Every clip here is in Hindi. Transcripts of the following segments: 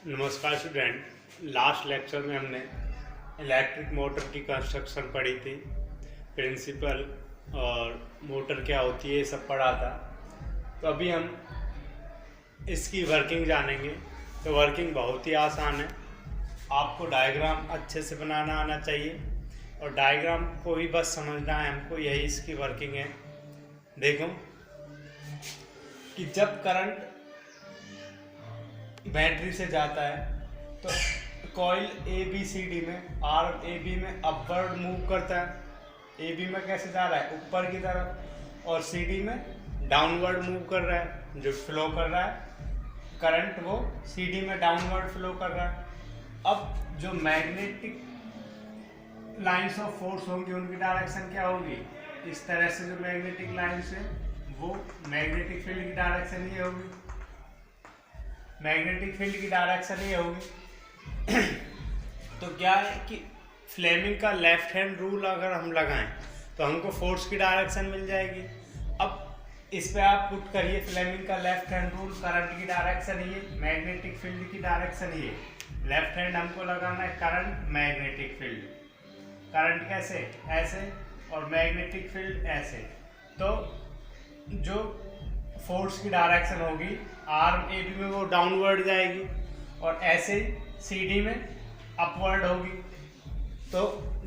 नमस्कार स्टूडेंट। लास्ट लेक्चर में हमने इलेक्ट्रिक मोटर की कंस्ट्रक्शन पढ़ी थी, प्रिंसिपल और मोटर क्या होती है ये सब पढ़ा था। तो अभी हम इसकी वर्किंग जानेंगे। तो वर्किंग बहुत ही आसान है, आपको डायग्राम अच्छे से बनाना आना चाहिए और डायग्राम को ही बस समझना है हमको, यही इसकी वर्किंग है। देखो कि जब करंट बैटरी से जाता है तो coil A B C D में आर ए बी में अपवर्ड मूव करता है। ए बी में कैसे जा रहा है, ऊपर की तरफ, और सी डी में डाउनवर्ड मूव कर रहा है। जो फ्लो कर रहा है करंट वो सी डी में डाउनवर्ड फ्लो कर रहा है। अब जो मैग्नेटिक लाइंस ऑफ फोर्स होंगी उनकी डायरेक्शन क्या होगी, इस तरह से जो मैग्नेटिक लाइंस है वो मैग्नेटिक फील्ड की डायरेक्शन ये होगी, मैग्नेटिक फील्ड की डायरेक्शन ये होगी। तो क्या है कि फ्लेमिंग का लेफ्ट हैंड रूल अगर हम लगाएं तो हमको फोर्स की डायरेक्शन मिल जाएगी। अब इस पे आप पुट करिए फ्लेमिंग का लेफ्ट हैंड रूल, करंट की डायरेक्शन ये, मैग्नेटिक फील्ड की डायरेक्शन ये। लेफ्ट हैंड हमको लगाना है करंट, मैग्नेटिक फील्ड। करंट कैसे, ऐसे, और मैग्नेटिक फील्ड ऐसे। तो जो फोर्स की डायरेक्शन होगी आर्म ए बी में वो डाउनवर्ड जाएगी और ऐसे सी डी में अपवर्ड होगी। तो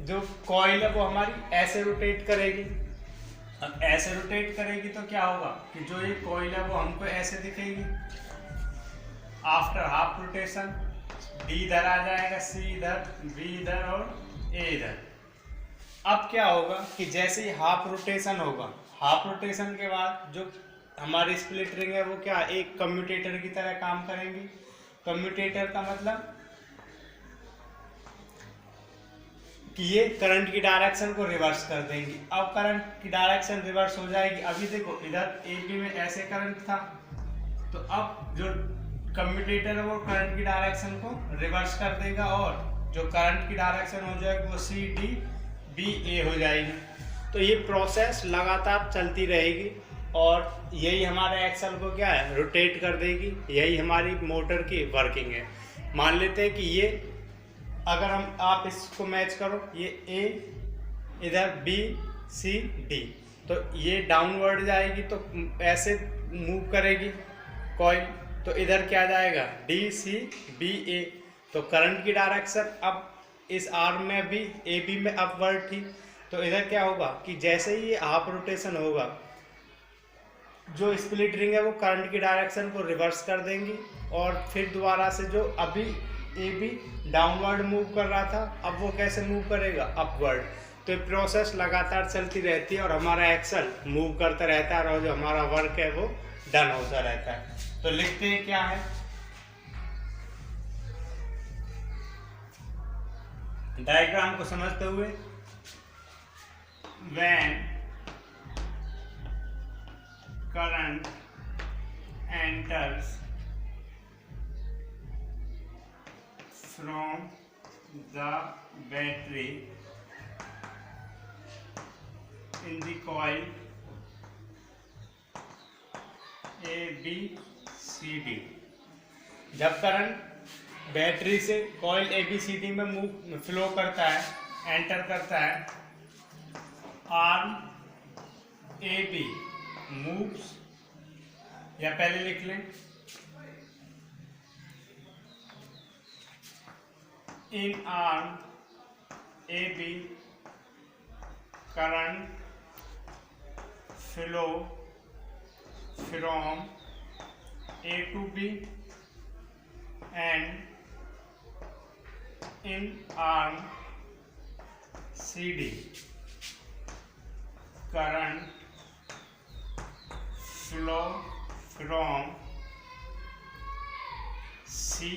जो कॉइल है वो हमारी ऐसे रोटेट करेगी। अब ऐसे रोटेट करेगी तो क्या होगा कि जो ये कॉइल है वो हमको ऐसे दिखेगी। आफ्टर हाफ रोटेशन डी इधर आ जाएगा, सी इधर, बी इधर और ए इधर। अब क्या होगा कि जैसे ही हाफ रोटेशन होगा, हाफ रोटेशन के बाद जो हमारी स्प्लिट रिंग है वो क्या एक कम्यूटेटर की तरह काम करेंगी। कम्यूटेटर का मतलब कि ये करंट की डायरेक्शन को रिवर्स कर देंगी। अब करंट की डायरेक्शन रिवर्स हो जाएगी। अभी देखो इधर ए बी में ऐसे करंट था, तो अब जो कम्यूटेटर है वो करंट की डायरेक्शन को रिवर्स कर देगा और जो करंट की डायरेक्शन हो जाएगी वो सी डी बी ए हो जाएगी। तो ये प्रोसेस लगातार चलती रहेगी और यही हमारे एक्सल को क्या है रोटेट कर देगी। यही हमारी मोटर की वर्किंग है। मान लेते हैं कि ये अगर हम आप इसको मैच करो, ये ए इधर बी सी डी, तो ये डाउनवर्ड जाएगी तो ऐसे मूव करेगी कॉइल, तो इधर क्या जाएगा डी सी बी ए। तो करंट की डायरेक्शन अब इस आर्म में भी ए बी में अपवर्ड थी, तो इधर क्या होगा कि जैसे ही ये हाफ रोटेशन होगा जो स्प्लिट रिंग है वो करंट की डायरेक्शन को रिवर्स कर देंगी और फिर दोबारा से जो अभी ए बी डाउनवर्ड मूव कर रहा था अब वो कैसे मूव करेगा, अपवर्ड। तो ये प्रोसेस लगातार चलती रहती है और हमारा एक्सल मूव करता रहता है और जो हमारा वर्क है वो डन होता रहता है। तो लिखते हैं क्या है, डायग्राम को समझते हुए, when current enters from the battery in the coil A B C D। जब करंट बैटरी से coil A B C D में मूव फ्लो करता है, एंटर करता है, आर्म ए बी मूव्स, या पहले लिख लें in arm A B current flow from A to B and in arm C D current flow from C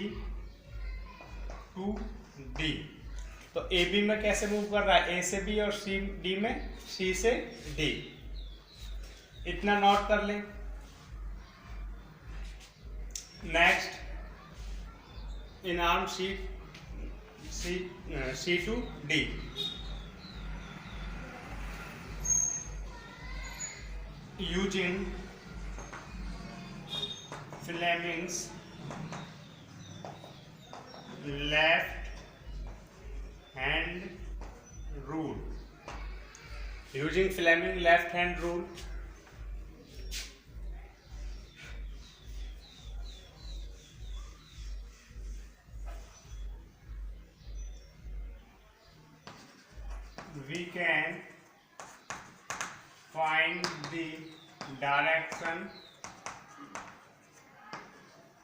to D. तो ए बी में कैसे मूव कर रहा है, ए से बी, और सी डी में सी से डी। इतना नोट कर लें। Next, in arm C to D, using Fleming's left hand rule. Using Fleming left hand rule, we can find the direction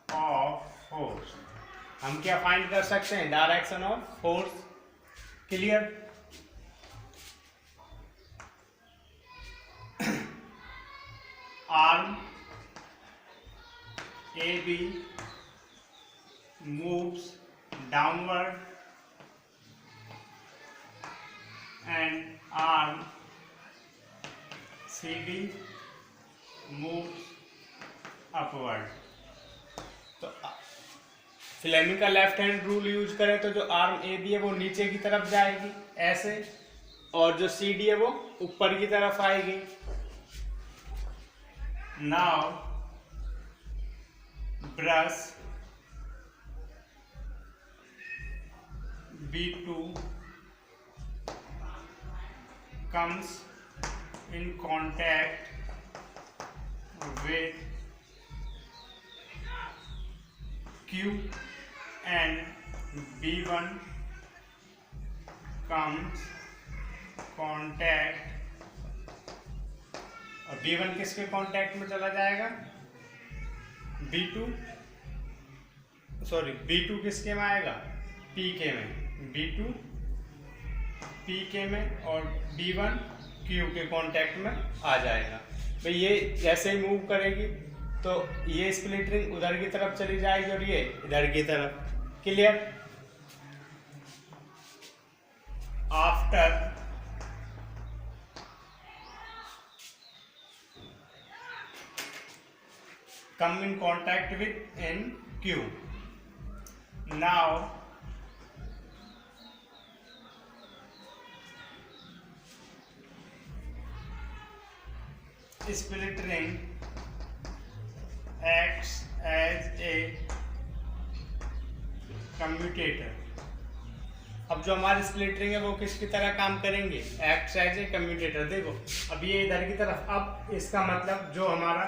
of force. हम क्या फाइंड कर सकते हैं? Direction of force. Clear? Arm AB moves downward and arm CD moves upward. तो फ्लेमिंग का लेफ्ट हैंड रूल यूज करें तो जो आर्म ए बी है वो नीचे की तरफ जाएगी ऐसे, और जो सी डी है वो ऊपर की तरफ आएगी. Now brush B2 comes in contact with Q and B1 comes contact. और B1 किसके कांटेक्ट में चला जाएगा? B2 किसके में आएगा? PK में. B2 PK में और B1 Q के कांटेक्ट में आ जाएगा. भाई ये जैसे ही मूव करेगी तो ये स्प्लिट रिंग उधर की तरफ चली जाएगी और ये इधर की तरफ. Clear? After come in contact with in Q. Now split ring acts as a commutator. अब जो हमारी स्प्लिट रिंग है वो किसकी तरह काम करेंगे? Act as a commutator. देखो अब ये इधर की तरफ, अब इसका मतलब जो हमारा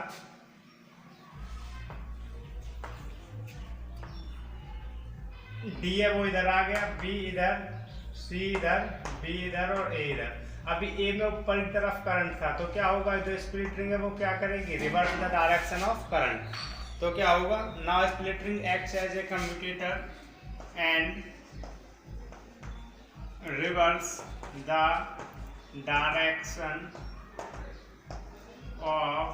डी है वो इधर आ गया, बी इधर, सी इधर, बी इधर और ए इधर. अभी ए में ऊपर की तरफ करंट था तो क्या होगा? जो स्प्लिट रिंग है वो क्या करेगी? Reverse the direction of current. तो क्या होगा? Now split ring acts as a commutator and reverse the direction of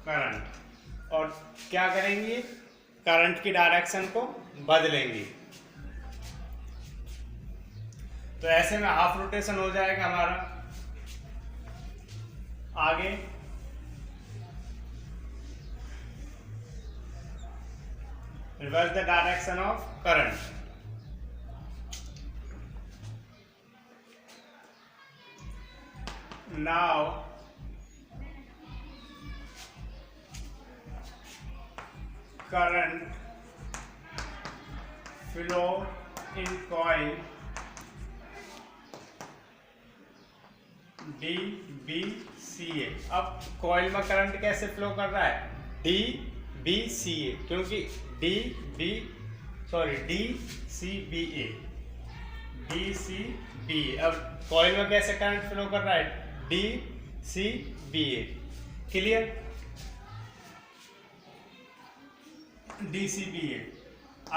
current. और क्या करेंगी? करंट की डायरेक्शन को बदलेंगी. तो ऐसे में हाफ रोटेशन हो जाएगा हमारा. आगे reverse the direction of current. Now current flow in coil DBCA. अब कॉइल में करंट कैसे फ्लो कर रहा है? DBCA, क्योंकि DCBA. अब कॉइल में कैसे करंट फ्लो कर रहा है? DCBA. Clear? DCBA.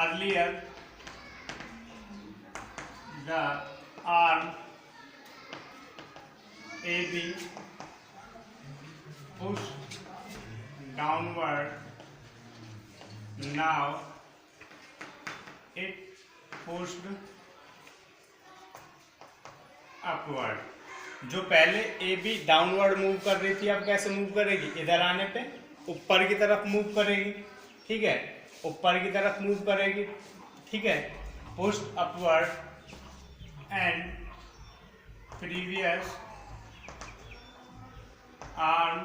Earlier, the arm AB pushed downward. Now it pushed upward. जो पहले AB डाउनवर्ड मूव कर रही थी अब कैसे मूव करेगी? इधर आने पे ऊपर की तरफ मूव करेगी. ठीक है, ऊपर की तरफ मूव करेगी. ठीक है, pushed upward and previous arm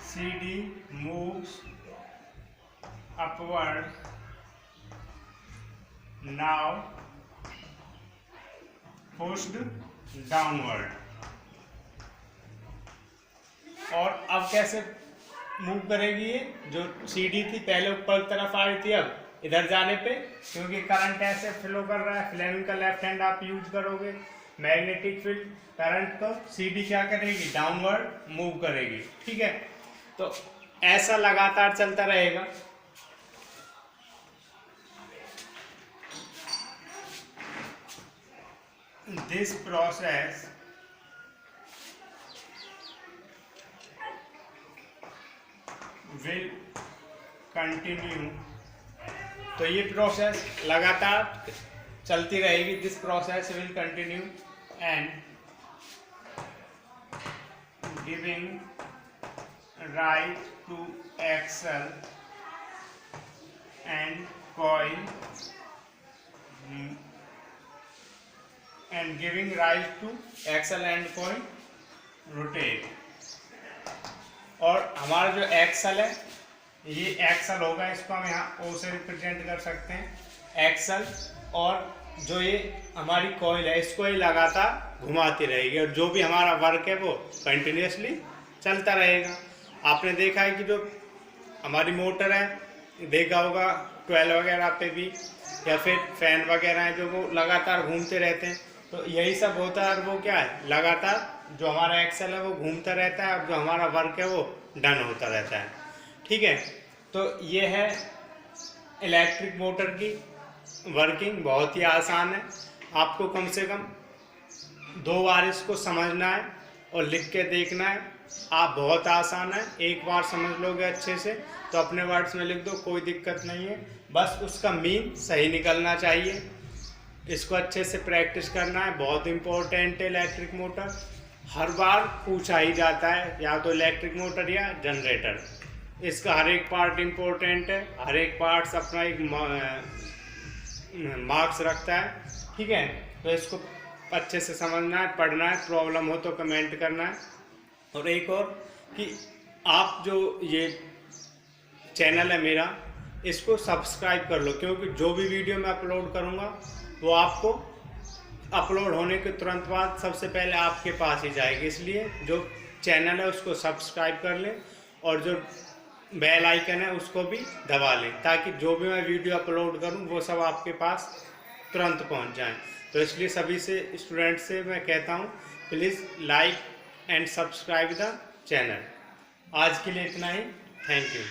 CD moves upward. Now pushed downward. और अब कैसे मूव करेगी ये, जो सीडी थी पहले ऊपर की तरफ आ रही थी, अब इधर जाने पे, क्योंकि करंट ऐसे फ्लो कर रहा है, फ्लेमिंग का लेफ्ट हैंड आप यूज करोगे, मैग्नेटिक फील्ड करंट को सीडी क्या करेगी, डाउनवर्ड मूव करेगी। ठीक है, तो ऐसा लगातार चलता रहेगा। दिस प्रोसेस विल कंटिन्यू, तो ये प्रोसेस लगातार चलती रहेगी। This process will continue and giving rise to axle and coil and giving rise to axle and coil rotate। और हमारा जो एक्सल है, ये एक्सल होगा, इसको हम यहाँ ओ से रिप्रेजेंट कर सकते हैं एक्सल। और जो ये हमारी कॉइल है, इसको ये लगातार घुमाती रहेगी और जो भी हमारा वर्क है वो कंटिन्यूसली चलता रहेगा। आपने देखा है कि जो हमारी मोटर है, देखा होगा 12 वगैरह पे भी, या फिर फैन वगैरह हैं जो वो लगातार घूमते रहते हैं, तो यही सब होता है। और वो क्या है, लगातार जो हमारा एक्सल है वो घूमता रहता है और जो हमारा वर्क है वो डन होता रहता है। ठीक है, तो ये है इलेक्ट्रिक मोटर की वर्किंग, बहुत ही आसान है। आपको कम से कम 2 बार इसको समझना है और लिख के देखना है। आप बहुत आसान है, एक बार समझ लोगे अच्छे से तो अपने वर्ड्स में लिख दो, कोई दिक्कत नहीं है। बस उसका मीन सही निकलना चाहिए, इसको अच्छे से प्रैक्टिस करना है। बहुत इम्पोर्टेंट है इलेक्ट्रिक मोटर, हर बार पूछा ही जाता है, या तो इलेक्ट्रिक मोटर या जनरेटर। इसका हर एक पार्ट इम्पोर्टेंट है, हर एक पार्ट्स अपना एक मार्क्स रखता है। ठीक है, तो इसको अच्छे से समझना है, पढ़ना है, प्रॉब्लम हो तो कमेंट करना है। और एक और कि आप जो ये चैनल है मेरा, इसको सब्सक्राइब कर लो, क्योंकि जो भी वीडियो मैं अपलोड करूँगा वो आपको अपलोड होने के तुरंत बाद सबसे पहले आपके पास ही जाएगी। इसलिए जो चैनल है उसको सब्सक्राइब कर लें और जो बेल आइकन है उसको भी दबा लें, ताकि जो भी मैं वीडियो अपलोड करूं वो सब आपके पास तुरंत पहुंच जाए। तो इसलिए सभी से स्टूडेंट से मैं कहता हूं, please like and subscribe the channel. आज के लिए इतना ही, थैंक यू।